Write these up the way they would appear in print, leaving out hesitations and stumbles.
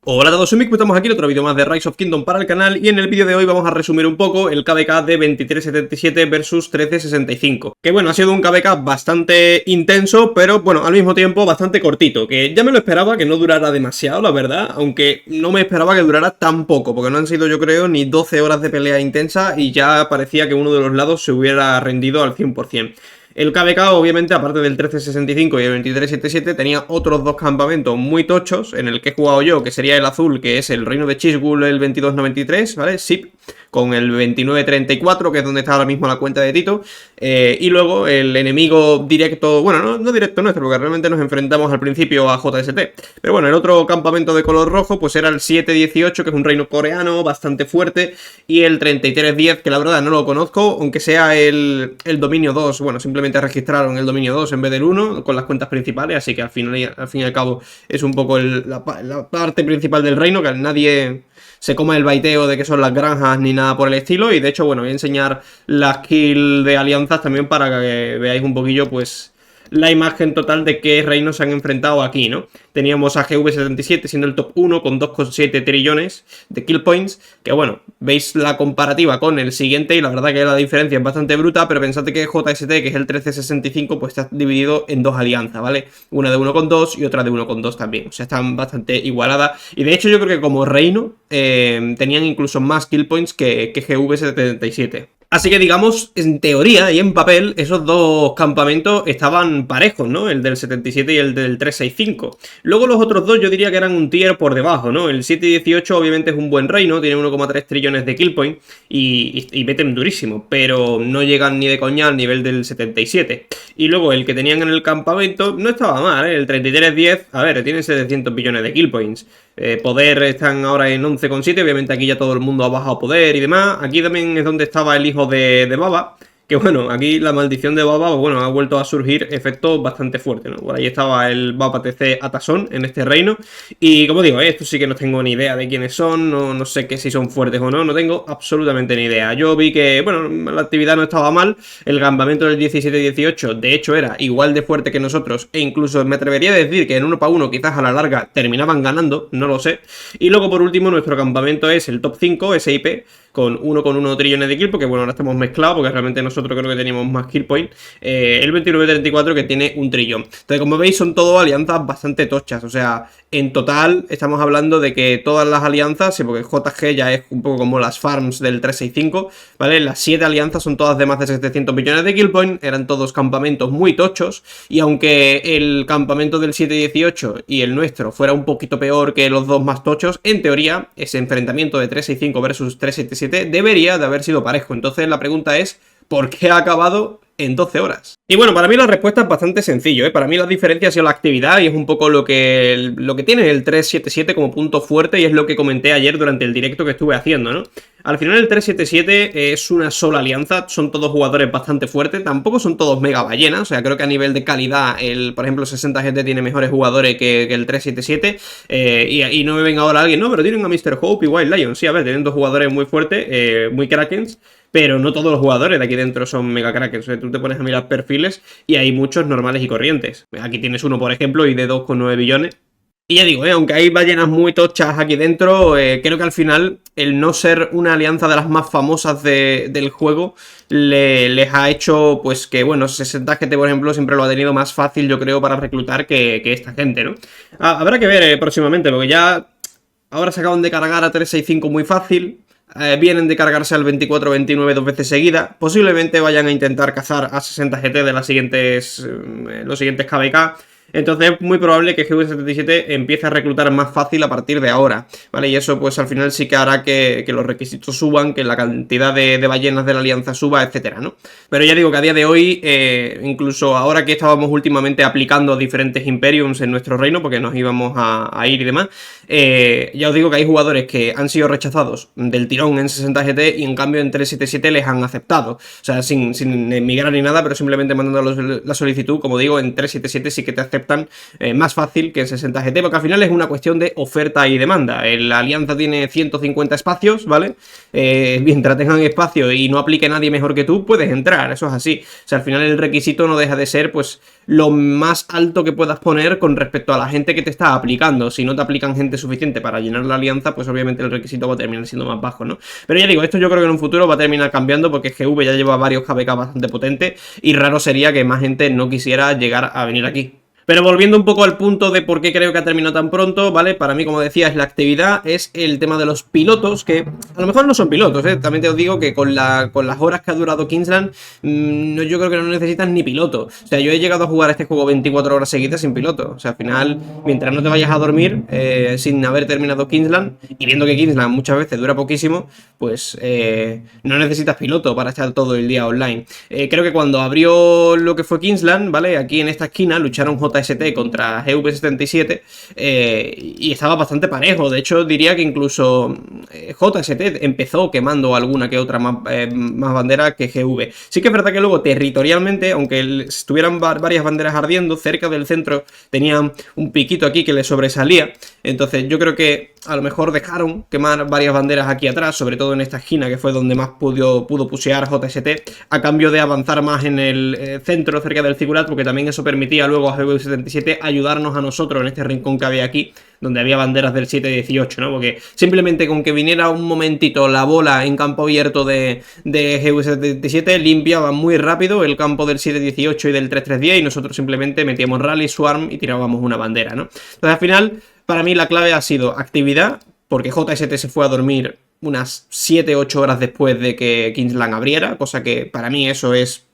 Hola a todos, soy Mick, pues estamos aquí en otro vídeo más de Rise of Kingdom para el canal y en el vídeo de hoy vamos a resumir un poco el KVK de 2377 versus 1365. Que bueno, ha sido un KVK bastante intenso, pero bueno, al mismo tiempo bastante cortito, que ya me lo esperaba que no durara demasiado, la verdad, aunque no me esperaba que durara tan poco, porque no han sido yo creo ni 12 horas de pelea intensa y ya parecía que uno de los lados se hubiera rendido al 100%. El KVK, obviamente, aparte del 1365 y el 2377, tenía otros dos campamentos muy tochos, en el que he jugado yo, que sería el azul, que es el reino de Chisgul, el 2293, ¿vale? SIP, con el 2934, que es donde está ahora mismo la cuenta de Tito, y luego el enemigo directo, bueno, no directo nuestro, porque realmente nos enfrentamos al principio a JST, pero bueno, el otro campamento de color rojo, pues era el 718, que es un reino coreano bastante fuerte, y el 3310, que la verdad no lo conozco, aunque sea el dominio 2, bueno, simplemente registraron el dominio 2 en vez del 1 con las cuentas principales, así que al fin y al cabo es un poco la parte principal del reino, que nadie se coma el baiteo de que son las granjas ni nada por el estilo. Y de hecho, bueno, voy a enseñar las kills de alianzas también para que veáis un poquillo, pues, la imagen total de qué reinos se han enfrentado aquí, ¿no? Teníamos a GV77 siendo el top 1 con 2,7 trillones de kill points, que bueno, veis la comparativa con el siguiente y la verdad que la diferencia es bastante bruta, pero pensad que JST, que es el 1365, pues está dividido en dos alianzas, ¿vale? Una de 1,2 y otra de 1,2 también, o sea, están bastante igualadas, y de hecho yo creo que como reino tenían incluso más kill points que GV77. Así que digamos, en teoría y en papel, esos dos campamentos estaban parejos, ¿no? El del 77 y el del 365. Luego los otros dos yo diría que eran un tier por debajo, ¿no? El 718 obviamente es un buen reino, tiene 1,3 trillones de kill point y meten durísimo, pero no llegan ni de coña al nivel del 77. Y luego el que tenían en el campamento no estaba mal, ¿eh? El 3310, a ver, tiene 700 billones de kill points. Poder están ahora en 11,7, obviamente aquí ya todo el mundo ha bajado poder y demás. Aquí también es donde estaba el hijo de Baba, que bueno, aquí la maldición de Baba, bueno, ha vuelto a surgir efectos bastante fuertes, ¿no? Por ahí estaba el Baba TC Atasón en este reino, y como digo, esto sí que no tengo ni idea de quiénes son, no sé que si son fuertes o no tengo absolutamente ni idea. Yo vi que, bueno, la actividad no estaba mal, el campamento del 17-18 de hecho era igual de fuerte que nosotros, e incluso me atrevería a decir que en 1 para 1 quizás a la larga terminaban ganando, no lo sé. Y luego por último nuestro campamento es el top 5, SIP, con 1,1 trillones de kill, porque bueno, ahora estamos mezclados, porque realmente nosotros creo que teníamos más kill point, el 2934 que tiene 1 trillón. Entonces, como veis, son todo alianzas bastante tochas, o sea, en total estamos hablando de que todas las alianzas, sí, porque JG ya es un poco como las farms del 365, ¿vale? Las 7 alianzas son todas de más de 700 millones de kill point, eran todos campamentos muy tochos, y aunque el campamento del 718 y el nuestro fuera un poquito peor que los dos más tochos, en teoría, ese enfrentamiento de 365 versus 377 debería de haber sido parejo. Entonces la pregunta es, ¿por qué ha acabado en 12 horas? Y bueno, para mí la respuesta es bastante sencillo, ¿eh? Para mí la diferencia ha sido la actividad y es un poco lo que tiene el 377 como punto fuerte, y es lo que comenté ayer durante el directo que estuve haciendo, ¿no? Al final el 377 es una sola alianza, son todos jugadores bastante fuertes, tampoco son todos mega ballenas, o sea, creo que a nivel de calidad, por ejemplo, 60GT tiene mejores jugadores que el 377, y no me venga ahora alguien, no, pero tienen a Mr. Hope y Wild Lion, sí, a ver, tienen dos jugadores muy fuertes, muy krakens, pero no todos los jugadores de aquí dentro son mega krakens. O sea, tú te pones a mirar perfiles y hay muchos normales y corrientes. Aquí tienes uno, por ejemplo, y de 2,9 billones. Y ya digo, aunque hay ballenas muy tochas aquí dentro, creo que al final el no ser una alianza de las más famosas del juego les ha hecho, pues que bueno, 60GT por ejemplo siempre lo ha tenido más fácil, yo creo, para reclutar que esta gente, ¿no? Habrá que ver próximamente, porque ya ahora se acaban de cargar a 365 muy fácil. Vienen de cargarse al 24-29 dos veces seguidas. Posiblemente vayan a intentar cazar a 60GT de los siguientes KVK. Entonces es muy probable que GV77 empiece a reclutar más fácil a partir de ahora, ¿vale? Y eso pues al final sí que hará que los requisitos suban, que la cantidad de ballenas de la alianza suba, etcétera, ¿no? Pero ya digo que a día de hoy, incluso ahora que estábamos últimamente aplicando diferentes Imperiums en nuestro reino, porque nos íbamos a ir y demás, ya os digo que hay jugadores que han sido rechazados del tirón en 60GT y en cambio en 377 les han aceptado. O sea, sin emigrar ni nada, pero simplemente mandando la solicitud, como digo, en 377 sí que te aceptan aceptan más fácil que en 60 GT, porque al final es una cuestión de oferta y demanda. La alianza tiene 150 espacios, ¿vale? Mientras tengan espacio y no aplique nadie mejor que tú, puedes entrar, eso es así. O sea, al final el requisito no deja de ser, pues, lo más alto que puedas poner con respecto a la gente que te está aplicando. Si no te aplican gente suficiente para llenar la alianza, pues obviamente el requisito va a terminar siendo más bajo, ¿no? Pero ya digo, esto yo creo que en un futuro va a terminar cambiando porque GV ya lleva varios KVK bastante potentes y raro sería que más gente no quisiera llegar a venir aquí. Pero volviendo un poco al punto de por qué creo que ha terminado tan pronto, ¿vale? Para mí, como decía, es la actividad, es el tema de los pilotos, que a lo mejor no son pilotos, ¿eh? También te os digo que con las horas que ha durado Kingsland, yo creo que no necesitas ni piloto. O sea, yo he llegado a jugar este juego 24 horas seguidas sin piloto. O sea, al final, mientras no te vayas a dormir sin haber terminado Kingsland, y viendo que Kingsland muchas veces dura poquísimo, pues no necesitas piloto para estar todo el día online. Creo que cuando abrió lo que fue Kingsland, ¿vale? Aquí en esta esquina lucharon JST contra GV77 y estaba bastante parejo. De hecho, diría que incluso JST empezó quemando alguna que otra más bandera que GV. Sí que es verdad que luego territorialmente, aunque estuvieran varias banderas ardiendo, cerca del centro tenían un piquito aquí que les sobresalía. Entonces yo creo que a lo mejor dejaron quemar varias banderas aquí atrás, sobre todo en esta esquina que fue donde más pudo pushear JST, a cambio de avanzar más en el centro cerca del Ziggurat, porque también eso permitía luego a GV77 ayudarnos a nosotros en este rincón que había aquí, donde había banderas del 7-18, ¿no? Porque simplemente con que viniera un momentito la bola en campo abierto de GV77 limpiaba muy rápido el campo del 7-18 y del 3-3-10 y nosotros simplemente metíamos rally, swarm y tirábamos una bandera, ¿no? Entonces al final, para mí la clave ha sido actividad, porque JST se fue a dormir unas 7-8 horas después de que Kingsland abriera, cosa que para mí eso es...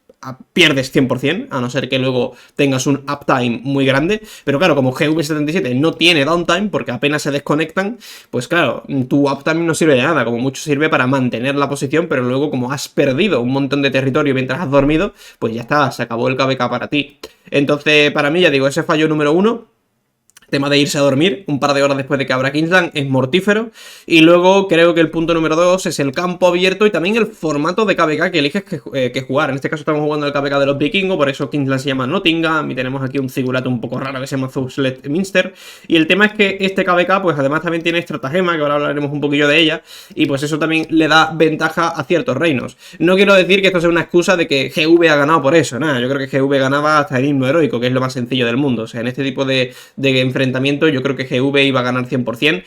pierdes 100%, a no ser que luego tengas un uptime muy grande, pero claro, como GV77 no tiene downtime, porque apenas se desconectan, pues claro, tu uptime no sirve de nada, como mucho sirve para mantener la posición, pero luego como has perdido un montón de territorio mientras has dormido, pues ya está, se acabó el KVK para ti. Entonces, para mí, ya digo, ese fallo número 1. Tema de irse a dormir un par de horas después de que abra Kingsland es mortífero. Y luego creo que el punto número 2 es el campo abierto y también el formato de KVK que eliges que jugar. En este caso estamos jugando el KVK de los vikingos, por eso Kingsland se llama Nottingham y tenemos aquí un Ziggurat un poco raro que se llama Thuslet Minster. Y el tema es que este KVK pues además también tiene estratagema, que ahora hablaremos un poquillo de ella, y pues eso también le da ventaja a ciertos reinos. No quiero decir que esto sea una excusa de que GV ha ganado por eso, nada, yo creo que GV ganaba hasta el himno heroico, que es lo más sencillo del mundo. O sea, en este tipo de enfrentamiento yo creo que GV iba a ganar 100%,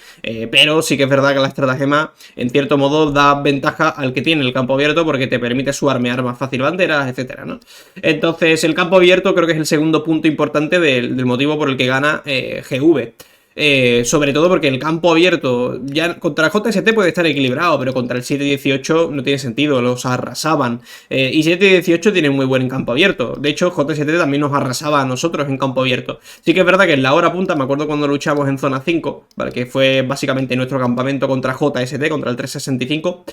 pero sí que es verdad que la estratagema en cierto modo da ventaja al que tiene el campo abierto porque te permite suarmear más fácil banderas, etcétera, ¿no? Entonces el campo abierto creo que es el segundo punto importante del motivo por el que gana GV. Sobre todo porque el campo abierto ya contra JST puede estar equilibrado, pero contra el 7-18 no tiene sentido, los arrasaban. Y 7-18 tiene muy buen campo abierto. De hecho, JST también nos arrasaba a nosotros en campo abierto. Sí que es verdad que en la hora punta, me acuerdo cuando luchamos en zona 5, ¿vale? Que fue básicamente nuestro campamento contra JST, contra el 365.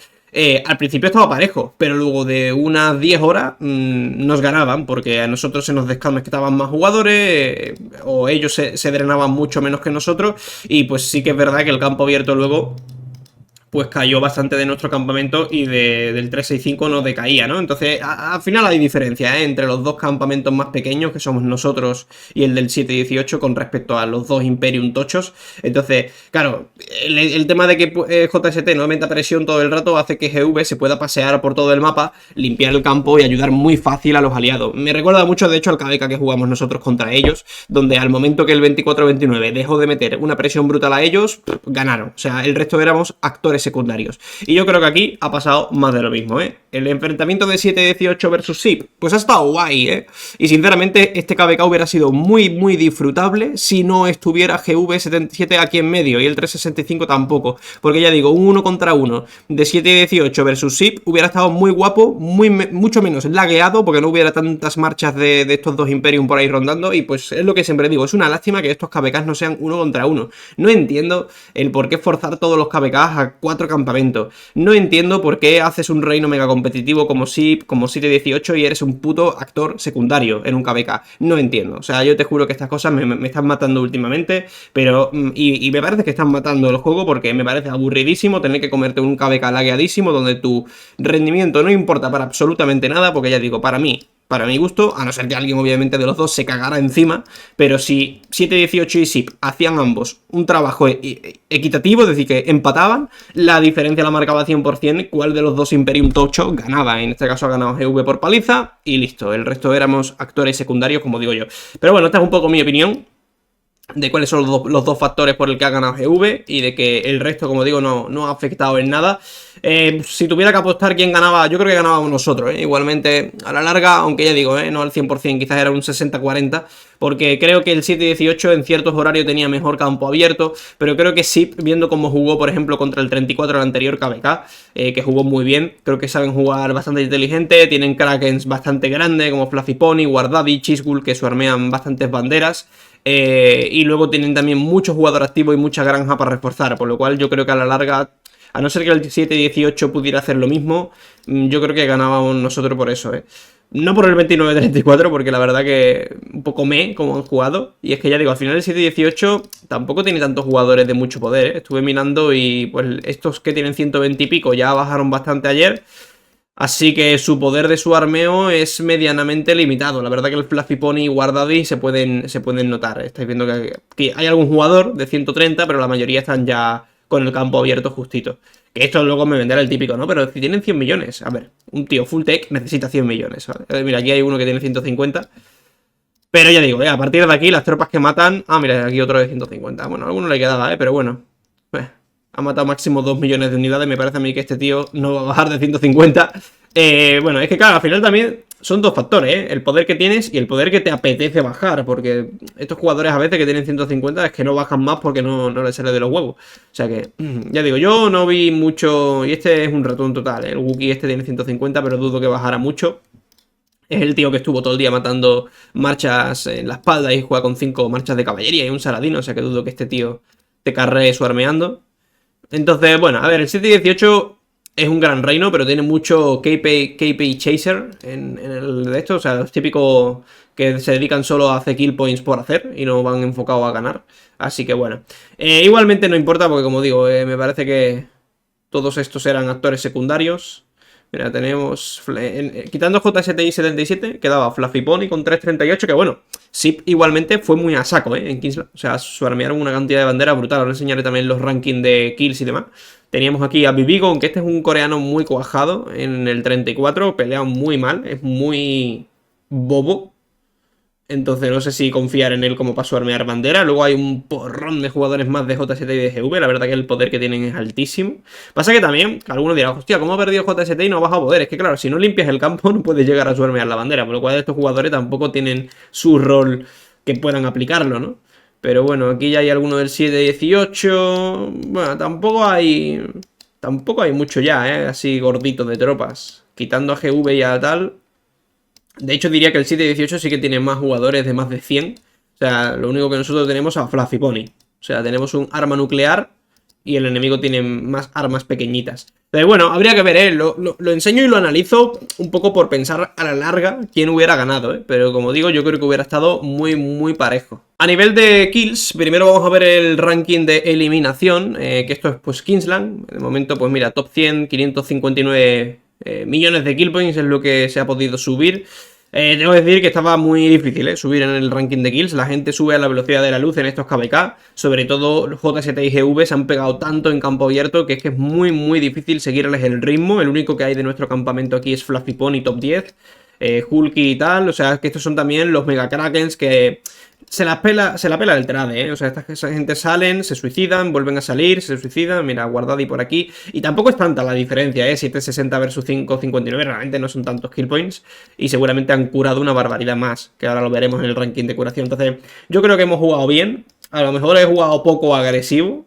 Al principio estaba parejo, pero luego de unas 10 horas nos ganaban, porque a nosotros se nos descamestaban más jugadores, o ellos se drenaban mucho menos que nosotros, y pues sí que es verdad que el campo abierto luego pues cayó bastante de nuestro campamento y del 365 no decaía, ¿no? Entonces, al final hay diferencia, entre los dos campamentos más pequeños, que somos nosotros y el del 718, con respecto a los dos Imperium tochos. Entonces, claro, el tema de que JST no meta presión todo el rato hace que GV se pueda pasear por todo el mapa, limpiar el campo y ayudar muy fácil a los aliados. Me recuerda mucho, de hecho, al KVK que jugamos nosotros contra ellos, donde al momento que el 24-29 dejó de meter una presión brutal a ellos, ganaron. O sea, el resto éramos actores secundarios. Y yo creo que aquí ha pasado más de lo mismo, ¿eh? El enfrentamiento de 7-18 versus SIP, pues ha estado guay, ¿eh? Y sinceramente este KVK hubiera sido muy, muy disfrutable si no estuviera GV77 aquí en medio y el 365 tampoco. Porque ya digo, un 1 contra 1 de 7-18 versus SIP hubiera estado muy guapo, mucho menos lagueado, porque no hubiera tantas marchas de estos dos Imperium por ahí rondando. Y pues es lo que siempre digo, es una lástima que estos KVKs no sean 1 contra 1. No entiendo el por qué forzar todos los KVKs a 4 campamentos. No entiendo por qué haces un reino mega competitivo como SIP, como 7-18 y eres un puto actor secundario en un KVK. No entiendo. O sea, yo te juro que estas cosas me están matando últimamente, pero... Y me parece que están matando el juego porque me parece aburridísimo tener que comerte un KVK lagueadísimo donde tu rendimiento no importa para absolutamente nada, porque ya digo, para mí para mi gusto, a no ser que alguien obviamente de los dos se cagara encima, pero si 7-18 y SIP hacían ambos un trabajo equitativo, es decir, que empataban, la diferencia la marcaba 100%, cuál de los dos Imperium Tocho ganaba. En este caso ha ganado GV por paliza y listo, el resto éramos actores secundarios, como digo yo. Pero bueno, esta es un poco mi opinión de cuáles son los dos factores por el que ha ganado GV y de que el resto, como digo, no ha afectado en nada. Si tuviera que apostar quién ganaba, yo creo que ganábamos nosotros, igualmente a la larga, aunque ya digo, no al 100%, quizás era un 60-40, porque creo que el 7-18 en ciertos horarios tenía mejor campo abierto, pero creo que SIP, viendo cómo jugó, por ejemplo, contra el 34, el anterior KVK, que jugó muy bien, creo que saben jugar bastante inteligente, tienen Krakens bastante grandes, como Fluffy Pony, Guardadi, Chisgul, que suarmean bastantes banderas, y luego tienen también mucho jugador activo y mucha granja para reforzar, por lo cual yo creo que a la larga, a no ser que el 7-18 pudiera hacer lo mismo, yo creo que ganábamos nosotros por eso, No por el 29-34, porque la verdad que un poco como han jugado. Y es que ya digo, al final el 7-18 tampoco tiene tantos jugadores de mucho poder, Estuve mirando y pues estos que tienen 120 y pico ya bajaron bastante ayer. Así que su poder de su armeo es medianamente limitado. La verdad que el Fluffy Pony y Guardadi se pueden notar. Estáis viendo que hay algún jugador de 130, pero la mayoría están ya con el campo abierto justito. Que esto luego me venderá el típico, ¿no? Pero si tienen 100 millones, a ver, un tío full tech necesita 100 millones, ¿vale? Mira, aquí hay uno que tiene 150. Pero ya digo, a partir de aquí las tropas que matan... Ah, mira, aquí otro de 150. Bueno, a alguno le quedaba, pero bueno. Ha matado máximo 2 millones de unidades. Me parece a mí que este tío no va a bajar de 150. Bueno, es que claro, al final también son dos factores, el poder que tienes y el poder que te apetece bajar. Porque estos jugadores a veces que tienen 150 es que no bajan más porque no les sale de los huevos. O sea que, ya digo, yo no vi mucho... Y este es un ratón total, El Wookiee este tiene 150, pero dudo que bajara mucho. Es el tío que estuvo todo el día matando marchas en la espalda y juega con 5 marchas de caballería y un saladino. O sea que dudo que este tío te carree suarmeando. Entonces, bueno, a ver, el 7-18 es un gran reino, pero tiene mucho KP Chaser en el de esto. O sea, los típicos que se dedican solo a hacer kill points por hacer y no van enfocados a ganar. Así que bueno, igualmente no importa porque como digo, me parece que todos estos eran actores secundarios. Mira, tenemos... quitando JSTI 77, quedaba Fluffy Pony con 338, que bueno, SIP igualmente fue muy a saco, en Kingsland. O sea, suarmearon una cantidad de banderas brutal. Ahora enseñaré también los rankings de kills y demás. Teníamos aquí a Bibigo, aunque este es un coreano muy cuajado en el 34, pelea muy mal, es muy bobo. Entonces no sé si confiar en él como para suarmear bandera. Luego hay un porrón de jugadores más de JST y de GV. La verdad que el poder que tienen es altísimo. Pasa que también, alguno dirá, hostia, ¿cómo ha perdido JST y no ha bajado poder? Es que claro, si no limpias el campo no puedes llegar a suarmear la bandera. Por lo cual estos jugadores tampoco tienen su rol que puedan aplicarlo, ¿no? Pero bueno, aquí ya hay alguno del 7-18. Bueno, tampoco hay mucho ya, así gordito de tropas. Quitando a GV y a tal... De hecho, diría que el 7-18 sí que tiene más jugadores de más de 100. O sea, lo único que nosotros tenemos es a Fluffy Pony. O sea, tenemos un arma nuclear y el enemigo tiene más armas pequeñitas. Pero bueno, habría que ver, lo enseño y lo analizo un poco por pensar a la larga quién hubiera ganado, Pero como digo, yo creo que hubiera estado muy, muy parejo. A nivel de kills, primero vamos a ver el ranking de eliminación, que esto es pues Kingsland. De momento, pues mira, top 100, 559 millones de kill points es lo que se ha podido subir. Tengo que decir que estaba muy difícil subir en el ranking de kills. La gente sube a la velocidad de la luz en estos KVK. Sobre todo los JST y GV se han pegado tanto en campo abierto que es muy muy difícil seguirles el ritmo. El único que hay de nuestro campamento aquí es Fluffy Pony top 10, Hulky y tal. O sea, que estos son también los Mega Krakens que... Se la pela el trade, O sea, esta gente salen, se suicidan, vuelven a salir, se suicidan. Mira, Guardadi por aquí. Y tampoco es tanta la diferencia, 760 versus 559. Realmente no son tantos kill points. Y seguramente han curado una barbaridad más, que ahora lo veremos en el ranking de curación. Entonces, yo creo que hemos jugado bien. A lo mejor he jugado poco agresivo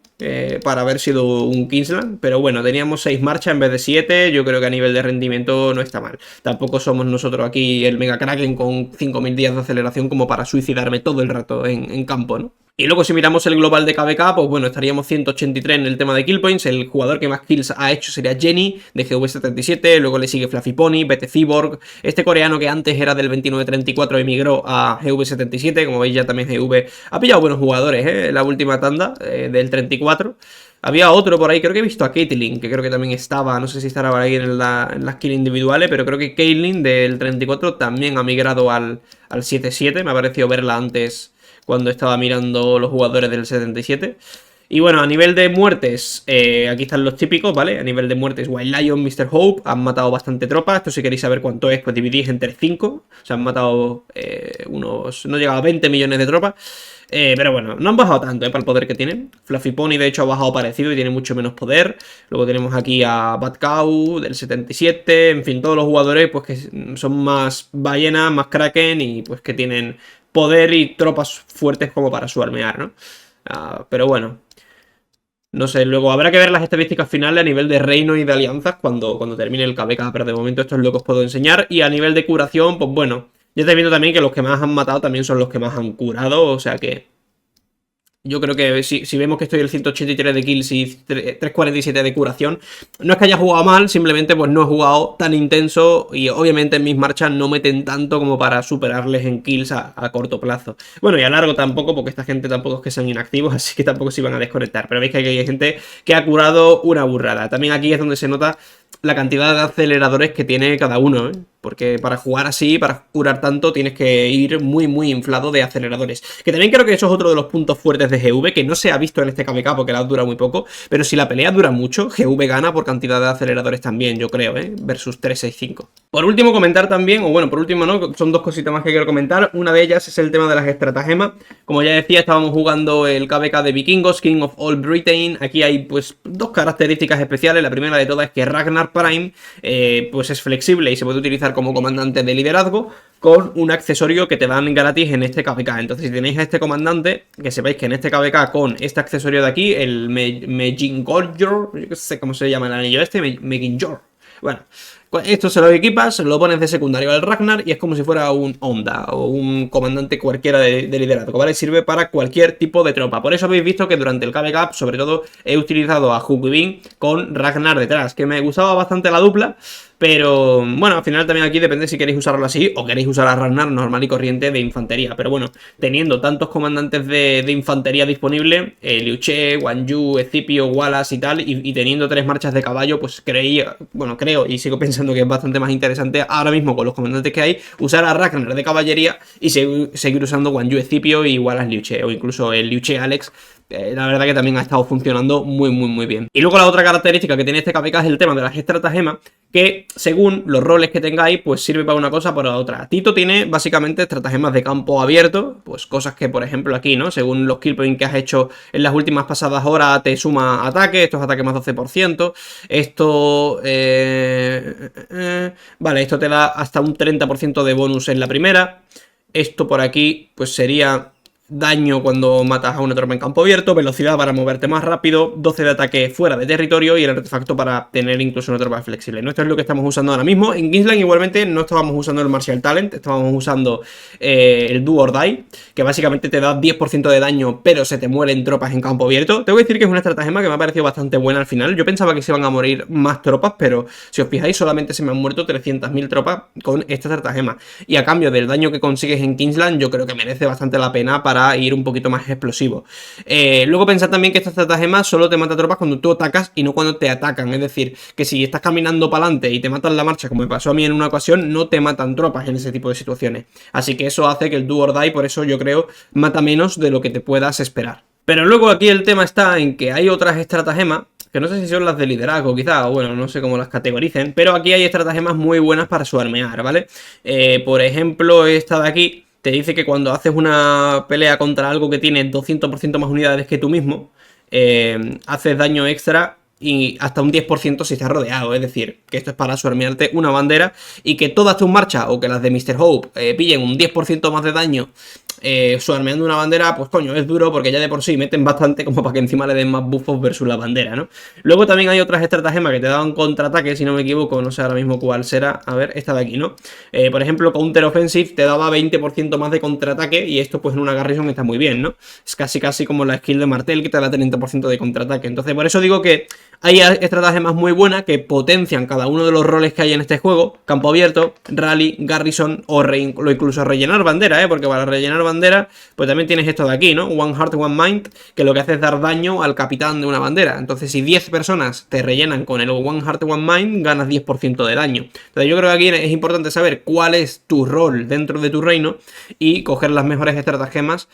para haber sido un Kingsland, pero bueno, teníamos 6 marchas en vez de 7, yo creo que a nivel de rendimiento no está mal. Tampoco somos nosotros aquí el Mega Kraken con 5000 días de aceleración como para suicidarme todo el rato en campo, ¿no? Y luego si miramos el global de KVK, pues bueno, estaríamos 183 en el tema de kill points. El jugador que más kills ha hecho sería Jenny, de GV77, luego le sigue Fluffy Pony, BT Cyborg, este coreano que antes era del 29-34 emigró a GV77, como veis ya también GV ha pillado buenos jugadores, en la última tanda del 34. Había otro por ahí, creo que he visto a Caitlyn, que creo que también estaba, no sé si estará por ahí en las kills individuales, pero creo que Caitlyn del 34 también ha migrado al 7-7, me ha parecido verla antes cuando estaba mirando los jugadores del 77. Y bueno, a nivel de muertes, aquí están los típicos, ¿vale? A nivel de muertes, Wild Lion, Mr. Hope, han matado bastante tropas. Esto si queréis saber cuánto es, pues dividís entre 5. O sea, han matado unos... no llega a 20 millones de tropas. Pero bueno, no han bajado tanto, para el poder que tienen. Fluffy Pony, de hecho, ha bajado parecido y tiene mucho menos poder. Luego tenemos aquí a Bad Cow, del 77. En fin, todos los jugadores, pues que son más ballenas, más kraken y pues que tienen poder y tropas fuertes como para swarmear, ¿no? Pero bueno... no sé, luego habrá que ver las estadísticas finales a nivel de reino y de alianzas cuando termine el KVK, pero de momento esto es lo que os puedo enseñar. Y a nivel de curación, pues bueno, ya estáis viendo también que los que más han matado también son los que más han curado, o sea que... yo creo que si vemos que estoy el 183 de kills y 347 de curación, no es que haya jugado mal, simplemente pues no he jugado tan intenso y obviamente en mis marchas no meten tanto como para superarles en kills a corto plazo. Bueno, y a largo tampoco, porque esta gente tampoco es que sean inactivos, así que tampoco se iban a desconectar. Pero veis que hay gente que ha curado una burrada. También aquí es donde se nota la cantidad de aceleradores que tiene cada uno, ¿eh? Porque para jugar así, para curar tanto, tienes que ir muy inflado de aceleradores. Que también creo que eso es otro de los puntos fuertes de GV, que no se ha visto en este KVK porque la dura muy poco, pero si la pelea dura mucho, GV gana por cantidad de aceleradores también, yo creo, versus 365. Por último, comentar también, o bueno, por último no, son dos cositas más que quiero comentar. Una de ellas es el tema de las estratagemas. Como ya decía, estábamos jugando el KVK de Vikingos, King of All Britain. Aquí hay pues dos características especiales. La primera de todas es que Ragnar Prime pues es flexible y se puede utilizar como comandante de liderazgo con un accesorio que te dan gratis en este KVK. Entonces, si tenéis a este comandante, que sepáis que en este KVK con este accesorio de aquí, el Mejingorjor, yo no sé cómo se llama el anillo este, Mejingorjor. Bueno, esto se lo equipas, lo pones de secundario al Ragnar y es como si fuera un Onda o un comandante cualquiera de liderazgo, ¿vale? Sirve para cualquier tipo de tropa. Por eso habéis visto que durante el KVK, sobre todo, he utilizado a Hugwin con Ragnar detrás, que me gustaba bastante la dupla. Pero bueno, al final también aquí depende si queréis usarlo así o queréis usar a Ragnar normal y corriente de infantería. Pero bueno, teniendo tantos comandantes de infantería disponibles, Liu Che, Wang Yu, Escipio, Wallace y tal, y teniendo 3 marchas de caballo, pues creo y sigo pensando que es bastante más interesante ahora mismo con los comandantes que hay, usar a Ragnar de caballería y seguir usando Wang Yu, Escipio y Wallace Liu Che, o incluso el Liu Che Alex. La verdad que también ha estado funcionando muy bien. Y luego la otra característica que tiene este KVK es el tema de las estratagemas, que según los roles que tengáis, pues sirve para una cosa o para otra. Tito tiene básicamente estratagemas de campo abierto, pues cosas que, por ejemplo, aquí, ¿no? Según los kill points que has hecho en las últimas pasadas horas, te suma ataque, esto es ataque más 12%, esto... vale, esto te da hasta un 30% de bonus en la primera, esto por aquí, pues sería... daño cuando matas a una tropa en campo abierto, velocidad para moverte más rápido, 12 de ataque fuera de territorio y el artefacto para tener incluso una tropa flexible. ¿No? Esto es lo que estamos usando ahora mismo. En Kingsland igualmente no estábamos usando el Martial Talent, estábamos usando el Do or Die, que básicamente te da 10% de daño, pero se te mueren tropas en campo abierto. Tengo que decir que es una estratagema que me ha parecido bastante buena al final. Yo pensaba que se iban a morir más tropas, pero si os fijáis solamente se me han muerto 300.000 tropas con esta estratagema. Y a cambio del daño que consigues en Kingsland, yo creo que merece bastante la pena para ir un poquito más explosivo. Luego pensad también que esta estratagema solo te mata tropas cuando tú atacas y no cuando te atacan. Es decir, que si estás caminando para adelante y te matan la marcha, como me pasó a mí en una ocasión, no te matan tropas en ese tipo de situaciones. Así que eso hace que el Do or Die, por eso yo creo, mata menos de lo que te puedas esperar. Pero luego aquí el tema está en que hay otras estratagemas, que no sé si son las de liderazgo quizá, o bueno, no sé cómo las categoricen, pero aquí hay estratagemas muy buenas para swarmear, ¿vale? Por ejemplo, esta de aquí te dice que cuando haces una pelea contra algo que tiene 200% más unidades que tú mismo, haces daño extra y hasta un 10% si estás rodeado. Es decir, que esto es para swarmearte una bandera y que todas tus marchas o que las de Mr. Hope pillen un 10% más de daño swarmeando una bandera, pues coño, es duro porque ya de por sí meten bastante como para que encima le den más buffos versus la bandera, ¿no? Luego también hay otras estratagemas que te dan contraataque, si no me equivoco, no sé ahora mismo cuál será, a ver, esta de aquí, ¿no? Por ejemplo, Counter Offensive te daba 20% más de contraataque y esto pues en una Garrison está muy bien, ¿no? Es casi como la skill de Martel que te da 30% de contraataque. Entonces por eso digo que Hay estratagemas muy buenas que potencian cada uno de los roles que hay en este juego: campo abierto, rally, garrison o incluso rellenar bandera, porque para rellenar bandera pues también tienes esto de aquí, ¿no? One Heart, One Mind, que lo que hace es dar daño al capitán de una bandera. Entonces si 10 personas te rellenan con el One Heart, One Mind, ganas 10% de daño. Entonces yo creo que aquí es importante saber cuál es tu rol dentro de tu reino y coger las mejores estratagemas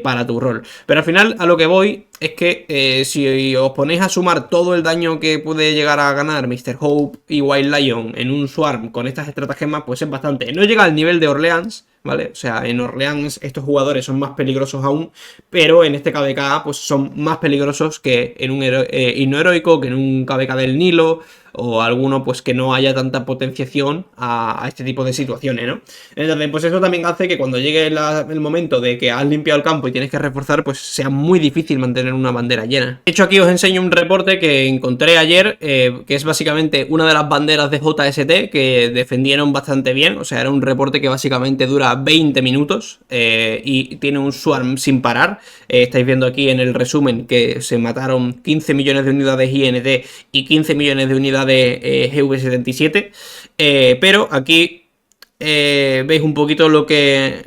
para tu rol. Pero al final a lo que voy es que si os ponéis a sumar todo el daño que puede llegar a ganar Mr. Hope y Wild Lion en un Swarm con estas estratagemas, pues es bastante. No llega al nivel de Orleans, ¿vale? O sea, en Orleans estos jugadores son más peligrosos aún, pero en este KVK pues son más peligrosos que en un himno heroico, que en un KVK del Nilo, o alguno pues que no haya tanta potenciación a este tipo de situaciones, ¿no? Entonces pues eso también hace que cuando llegue el momento de que has limpiado el campo y tienes que reforzar, pues sea muy difícil mantener una bandera llena. De hecho aquí os enseño un reporte que encontré ayer, que es básicamente una de las banderas de JST que defendieron bastante bien. O sea, era un reporte que básicamente dura 20 minutos y tiene un swarm sin parar. Estáis viendo aquí en el resumen que se mataron 15 millones de unidades INT y 15 millones de unidades de GV77, pero aquí veis un poquito lo que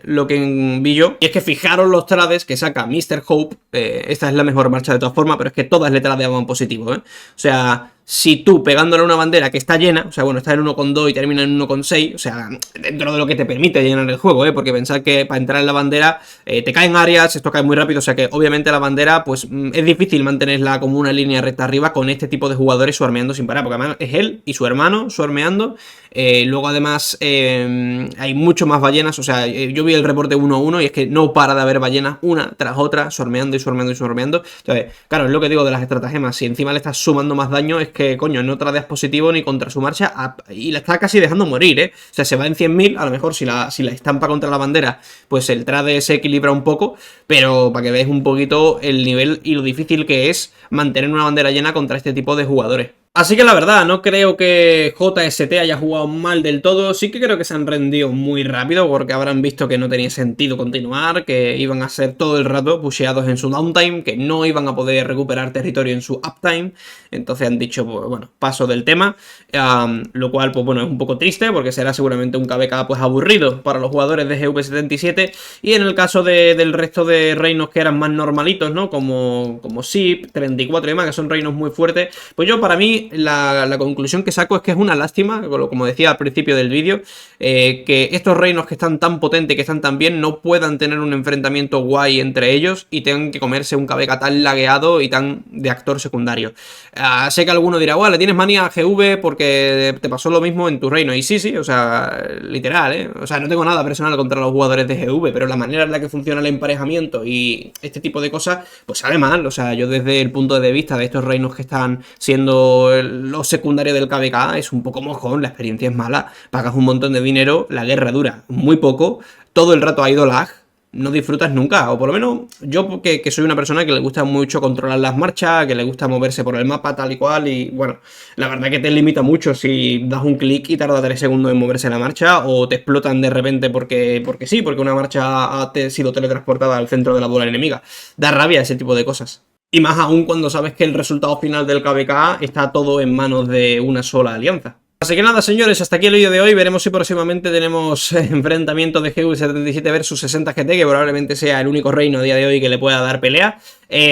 vi yo, y es que fijaros los trades que saca Mr. Hope. Esta es la mejor marcha de todas formas, pero es que todas le tradeaban positivo, O sea, si tú pegándole a una bandera que está llena, o sea, bueno, está en 1,2 y termina en 1,6, o sea, dentro de lo que te permite llenar el juego, porque pensad que para entrar en la bandera te caen áreas, esto cae muy rápido, o sea que obviamente la bandera, pues es difícil mantenerla como una línea recta arriba con este tipo de jugadores swarmeando sin parar, porque además es él y su hermano swarmeando. Luego además hay mucho más ballenas, o sea, yo vi el reporte 1-1 y es que no para de haber ballenas una tras otra, swarmeando y swarmeando y swarmeando. Entonces, claro, es lo que digo de las estratagemas, si encima le estás sumando más daño, es que, coño, no tradeas positivo ni contra su marcha y la está casi dejando morir, O sea, se va en 100.000, a lo mejor si la estampa contra la bandera, pues el trade se equilibra un poco, pero para que veáis un poquito el nivel y lo difícil que es mantener una bandera llena contra este tipo de jugadores. Así que la verdad, no creo que JST haya jugado mal del todo. Sí que creo que se han rendido muy rápido, porque habrán visto que no tenía sentido continuar, que iban a ser todo el rato pusheados en su downtime, que no iban a poder recuperar territorio en su uptime. Entonces han dicho, pues bueno, paso del tema, lo cual pues bueno, es un poco triste, porque será seguramente un KVK pues aburrido para los jugadores de GV77. Y en el caso del resto de reinos que eran más normalitos, ¿no? Como SIP, 34 y demás, que son reinos muy fuertes, pues yo, para mí, la conclusión que saco es que es una lástima, como decía al principio del vídeo, que estos reinos que están tan potentes, que están tan bien, no puedan tener un enfrentamiento guay entre ellos y tengan que comerse un KVK tan lagueado y tan de actor secundario. Sé que alguno dirá, bueno, le tienes manía a GV porque te pasó lo mismo en tu reino. Y sí, o sea, literal, O sea, no tengo nada personal contra los jugadores de GV, pero la manera en la que funciona el emparejamiento y este tipo de cosas, pues sale mal. O sea, yo desde el punto de vista de estos reinos que están siendo lo secundario del KVK, es un poco mojón, la experiencia es mala, pagas un montón de dinero, la guerra dura muy poco, todo el rato ha ido lag, no disfrutas nunca, o por lo menos yo que soy una persona que le gusta mucho controlar las marchas, que le gusta moverse por el mapa tal y cual, y bueno, la verdad que te limita mucho si das un clic y tarda 3 segundos en moverse la marcha, o te explotan de repente porque sí, porque una marcha ha sido teletransportada al centro de la bola enemiga. Da rabia ese tipo de cosas. Y más aún cuando sabes que el resultado final del KVK está todo en manos de una sola alianza. Así que nada, señores, hasta aquí el vídeo de hoy. Veremos si próximamente tenemos enfrentamiento de GV77 versus 60 GT, que probablemente sea el único reino a día de hoy que le pueda dar pelea.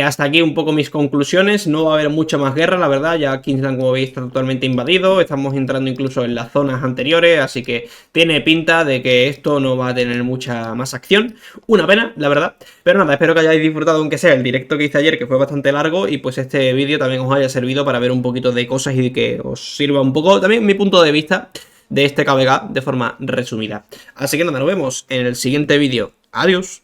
Hasta aquí un poco mis conclusiones. No va a haber mucha más guerra, la verdad. Ya Kingsland, como veis, está totalmente invadido. Estamos entrando incluso en las zonas anteriores, así que tiene pinta de que esto no va a tener mucha más acción. Una pena, la verdad. Pero nada, espero que hayáis disfrutado, aunque sea el directo que hice ayer, que fue bastante largo, y pues este vídeo también os haya servido para ver un poquito de cosas y que os sirva un poco también mi punto de vista de este KVK de forma resumida. Así que nada, nos vemos en el siguiente vídeo. Adiós.